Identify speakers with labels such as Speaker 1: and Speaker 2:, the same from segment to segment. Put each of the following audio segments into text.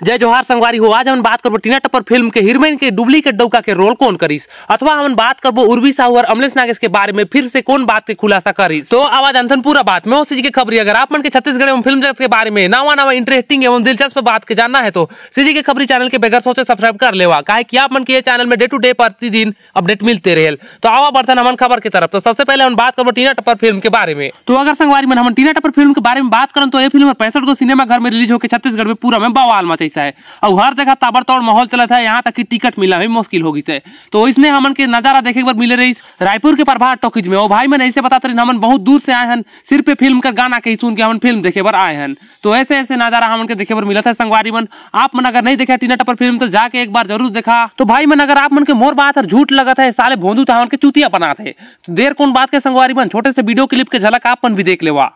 Speaker 1: जय जोहार संगवारी हो। आज हम बात करबो टीना टप्पर फिल्म के हीरोइन के डुप्लीकेट डौका के रोल कौन करीस, अथवा हम बात करबो उर्वी साहू और अमलेश नागेश के बारे में फिर से कौन बात के खुलासा करीस। तो आवाज अंथन पूरा बात में उसी की खबरी। अगर आप मन के छत्तीसगढ़ एवं फिल्म जगत के बारे में नवा इंटरेस्टिंग एवं दिलचस्प बात के जानना है तो सीजी के खबरी चैनल के बगैर सोचे सब्सक्राइब कर लेवा, काहे कि आप मन के चैनल में डे टू डे प्रतिदिन अपडेट मिलते रहे। तो आवा बढ़ते हमन खबर की तरफ। तो सबसे पहले हम बात करबो टीना टप्पर फिल्म के बारे में। तो अगर संगवारी मन हम टीना टप्पर फिल्म के बारे में बात करन तो ये फिल्म 65 गो सिनेमा घर में रिलीज होकर छत्तीसगढ़ में पूरा में बवाल मचैसा है और हर जगह ताबड़तोड़ माहौल चलता है। यहाँ तक कि टिकट मिला भी मुश्किल होगी से। तो इसने हमन के नजारा देखे बार मिले रही रायपुर के प्रभात टॉकीज में। और भाई मैंने ऐसे बताते रहे हमन बहुत दूर से आए हैं, सिर्फ पे फिल्म का गाना कहीं सुन के हमन फिल्म देखे बार आए हैं। तो ऐसे ऐसे नजारा हमन के देखे बार मिला था संगवारी मन। आप मन अगर नहीं देखा टीना टप्पर फिल्म तो जाके एक बार जरूर देखा। तो भाई मन अगर आप मन के मोर बात और झूठ लगा था साले भोंदू था हमन के चूतिया बना थे। तो देर कौन बात के संगवारी मन, छोटे से वीडियो क्लिप के झलक आप मन भी देख लेवा।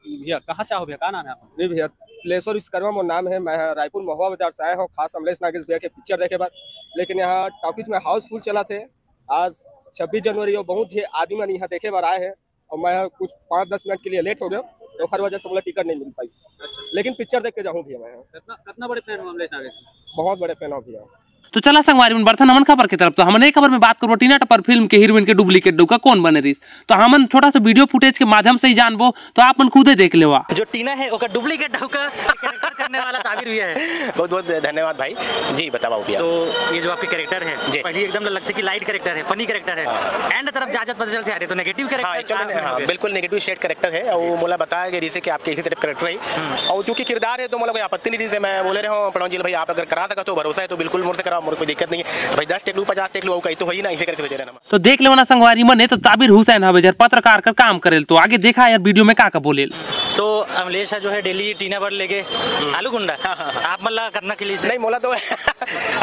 Speaker 2: भैया कहाँ से आओ भैया, क्या नाम है आपका?
Speaker 3: नहीं भैया, प्लेसर विश्वकर्मा मोर नाम है। मैं रायपुर महुआ बाजार से आया हूँ खास अमलेश नागेश भैया के पिक्चर देखे बाद। लेकिन यहाँ टॉकीज में हाउसफुल चला थे। आज 26 जनवरी और बहुत ही आदमी मन यहाँ देखे बार आए हैं और मैं कुछ 5-10 मिनट के लिए लेट हो गया तो हर वजह से मुझे टिकट नहीं मिल पाई। लेकिन पिक्चर देख के जाऊँ भैया। मैं
Speaker 2: कितना बड़े फैन हो अमलेश नागेश?
Speaker 3: बहुत बड़े फैन हो भैया।
Speaker 1: तो चला संगवारी में बर्थन हमन खबर की तरफ। तो हमन एक खबर में बात करो टीना टप्पर फिल्म के हीरोइन के डुप्लीकेट डौका कौन बने रही। तो हमन छोटा सा वीडियो फुटेज के माध्यम से ही जानबो, तो आप मन खुदे देख लेवा।
Speaker 4: जो टीना है ओका डुप्लीकेट डौका कैरेक्टर करने वाला ताबिर भी है।
Speaker 5: बहुत बहुत धन्यवाद भाई जी, बताओ भैया।
Speaker 4: तो ये जो आपके कैरेक्टर है पहले एकदम लगता है कि लाइट कैरेक्टर है, फनी कैरेक्टर है, एंड तरफ जाजत पता चलते आ रहे तो नेगेटिव कैरेक्टर।
Speaker 5: हां बिल्कुल नेगेटिव शेड कैरेक्टर है और मोला बताया गया जैसे कि आपके इसी तरह कैरेक्टर है और चूंकि किरदार है तो मोला कोई आपत्ति नहीं थी। मैं बोले रहे हूं प्रणव जी भाई आप अगर करा सका तो भरोसा है तो बिल्कुल मोर से कराओ, मोर कोई दिक्कत नहीं है भाई। 10 टेक लू 50 टेक लू कहीं तो होई ना, इसे करके भेज रहना।
Speaker 1: तो देख लेना संगवारी मन है तो ताबिर हुसैन हवे जर पत्रकार का काम करेल। तो आगे देखा यार वीडियो में का बोलेल।
Speaker 4: तो अमलेश जो है डेली टीना पर लेके आलू गुंडा आप मतलब करना के लिए
Speaker 5: नहीं मोला तो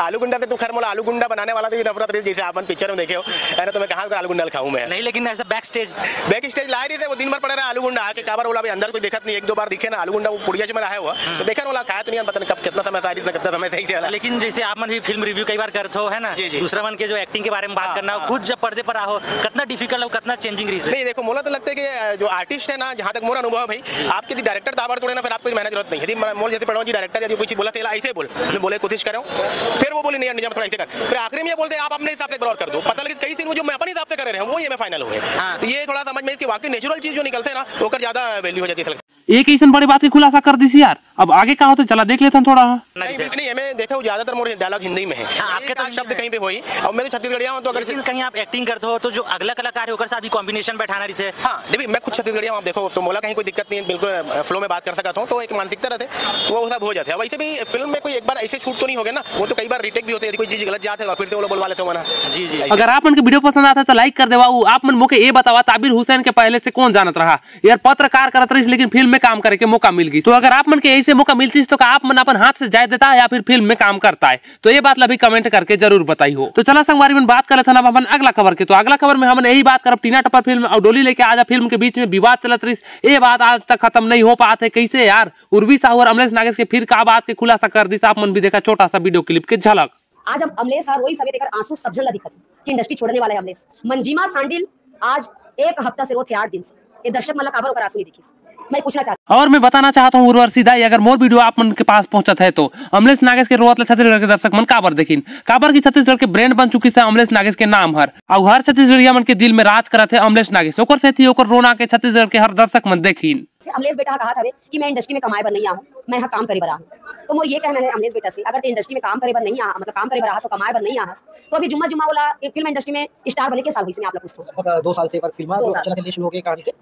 Speaker 5: आलू गुंडा से तू खैर मोला आलू गुंडा बनाने वाला तो नफरत रही जैसे आपन पिक्चर में देखे हो है ना। तो मैं कहां आलू गुंडा खाऊं मैं
Speaker 4: नहीं, लेकिन ऐसा बैक स्टेज
Speaker 5: ला रही थे वो दिन भर पड़े रहा आलू गुंडा आके काबर बोला भाई अंदर कोई देखत नहीं, 1-2 बार दिखे ना आलू गुंडा वो पुड़िया में रहा हुआ तो देखा वाला खाया तो नहीं पता नहीं कब कितना समय सारी कितना समय सही थे।
Speaker 4: लेकिन जैसे आप मन भी फिल्म रिव्यू कई बार करते हो है ना, दूसरा मन के जो एक्टिंग के बारे में बात करना खुद जब पर्दे पर आओ कितना डिफिकल्ट हो, कितना चेंजिंग रीजन।
Speaker 5: नहीं देखो मोला तो लगता है कि जो आर्टिस्ट है ना, जहां तक मोरा अनुभव भाई आपके यदि डायरेक्टर ताबड़ तोड़े ना फिर आपको मेहनत जरूरत नहीं। यदि मोल जैसे प्रणव जी डायरेक्टर यदि कुछ बोला था ऐसे बोल मैं बोले कोशिश कर रहा हूं, फिर वो बोले नहीं निजाम थोड़ा ऐसे कर, फिर आखिरी में ये बोलते आप अपने हिसाब से गौर कर दो। पता लगे कई सीन जो मैं अपने हिसाब से कर रहे हैं वो ये मैं फाइनल हुए। तो ये थोड़ा समझ में इसकी वाकई नेचुरल चीज जो निकलते हैं ना वो कर ज्यादा वैल्यू हो जाती है।
Speaker 1: एक ऐसा बड़ी बात की खुलासा कर दी यार। अब आगे का हो तो चला देख लेते हैं थोड़ा।
Speaker 5: नहीं मैं देखा हूं ज्यादातर मोर डायलॉग हिंदी में है। आपके तो शब्द कहीं पे होई और मैं तो छत्तीसगढ़िया हूं तो अगर
Speaker 4: कहीं आप एक्टिंग करते हो तो जो अगला कलाकार है ओकर साथ भी कॉम्बिनेशन बैठाना रही थे।
Speaker 5: हां देखिए मैं खुद छत्तीसगढ़िया हूं, आप देखो तो मोला कहीं कोई दिक्कत नहीं है, बिल्कुल फ्लो में बात कर सकता हूं। तो एक मानसिकता रहते तो वो सब हो जाते हैं। वैसे भी फिल्म में कोई एक बार ऐसे शूट तो नहीं हो गया ना, वो तो कई बार रीटेक भी होते हैं, कोई चीज गलत जाते है फिर से वो बोलवा लेते हो ना।
Speaker 4: जी
Speaker 1: अगर आप मन के वीडियो पसंद आता है तो लाइक कर देवा। आप मन मोके ये बतावा ताबिर हुसैन के पहले से कौन जानत रहा यार, पत्रकार करत रही लेकिन फिल्म में काम करे के मौका मिल गई। तो अगर आप मन के ऐसे मौका मिलती तो आप मन अपन हाथ से जाय देता है या फिर फिल्म में काम करता है, तो ये बात भी कमेंट करके जरूर बताई हो। तो चला संगवारी में बात कर लेते हैं अपन अगला खबर के। तो अगला खबर में हम यही बात करब टीना टप्पर फिल्म और डोली लेके आजा फिल्म के बीच में विवाद चलत रही। ये बात आज तक खत्म नहीं हो पाते कैसे यार। उर्वी साहू और अमलेश नागेश के फिर का बात के खुलासा कर दी। आप मन भी देखा छोटा सा वीडियो क्लिप के झलक।
Speaker 6: आज हम अमलेश और वही समय देखकर आंसू सब जला दिखत कि इंडस्ट्री छोड़ने वाले अमलेश। मंजिमा सांडिल आज 1 हफ्ता से रो थे 8 दिन से। ये दर्शक मतलब काबर होकर आंसू नहीं दिखी। मैं पूछना चाहता
Speaker 1: और मैं बताना चाहता हूँ उर्वर सीधा अगर मोर वीडियो आप मन के पास पहुंचत है तो अमलेश नागेश के रोवत छत्तीसगढ़ के दर्शक मन काबर देखिन। काबर की छत्तीसगढ़ के ब्रांड बन चुकी है अमलेश नागेश के नाम हर और हर छत्तीसगढ़िया मन के दिल में राज करत है अमलेश नागेश। ओकर से थी ओकर रोना के छत्तीसगढ़ के हर दर्शक मन देखिन।
Speaker 6: अमलेश बेटा कहा था कि मैं इंडस्ट्री में कमाए बर नहीं आऊं, मैं यहाँ काम करे बर आऊं। तो मोर ये कहना है अमलेश बेटा से, अगर ते इंडस्ट्री में काम करे बर नहीं आ मतलब काम करे बर आस कमाए बर नहीं आस तो अभी जुम्मा वाला फिल्म इंडस्ट्री में स्टार बने के साल हुई से मैं आप लोग पूछता हूं।
Speaker 7: 2 साल से एक बार फिल्म चला शुरू हो गई कहानी से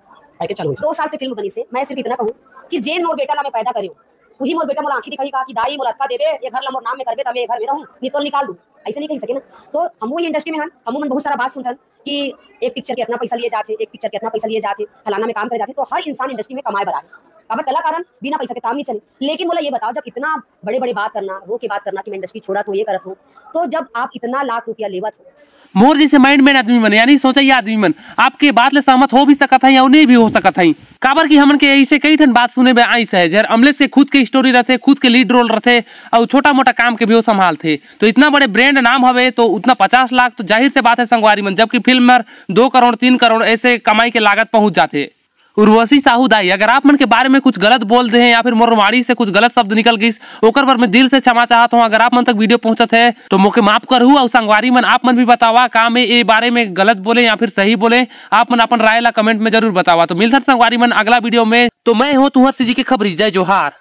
Speaker 7: आगे चालू
Speaker 6: 2 साल से फिल्म बनी से। मैं सिर्फ इतना कहूं कि जेन मोर बेटा ला मैं पैदा करियो वही मोर बेटा मोला आंखी दिखाई का कि दाई मोला अत्ता देबे ये घर ला मोर नाम में करबे तबे घर में रहूं नितोल निकाल दूं, ऐसे नहीं कह सके ना। तो हम वही इंडस्ट्री में हन हम मन बहुत सारा बात सुनथन कि एक पिक्चर के इतना पैसा लिए जाते, एक पिक्चर के इतना पैसा लिए जाते, फलाना में काम करे जाते। तो हर इंसान इंडस्ट्री में कमाए बराबर अब कलाकार बिना पैसा के काम नहीं चले। लेकिन बोला ये बताओ जब इतना बड़े बात करना रो के बात करना कि मैं इंडस्ट्री छोड़ा तो ये करत हूं, तो जब आप इतना लाख रुपया लेवत हो
Speaker 1: मोर जैसे माइंड में आदमी मन यानी सोचा ये आदमी मन आपके बात ले सहमत हो भी सकत है या नहीं भी हो सकत है। काबर की हमन के ऐसे कई ठन बात सुने में आई है जर अमलेश के खुद के स्टोरी रहते, खुद के लीड रोल रहते और छोटा मोटा काम के भी वो संभालते। तो इतना बड़े ब्रांड नाम हवे तो उतना 50 लाख तो जाहिर से बात है संगवारी मन, जबकि फिल्म में 2 करोड़ 3 करोड़ ऐसे कमाई के लागत पहुंच जाते। उर्वशी साहू दाई, अगर आप मन के बारे में कुछ गलत बोल दे हैं या फिर मोर वाणी से कुछ गलत शब्द निकल गई ओकर पर मैं दिल से क्षमा चाहता हूँ। अगर आप मन तक वीडियो पहुंचत है तो मोके माफ करहू। और संगवारी मन आप मन भी बतावा का मैं ये बारे में गलत बोले या फिर सही बोले, आप मन अपन राय ला कमेंट में जरूर बतावा। तो मिलता संगवारी मन अगला वीडियो में। तो मैं हूँ तुहर सीजी के खबरी। जय जोहार।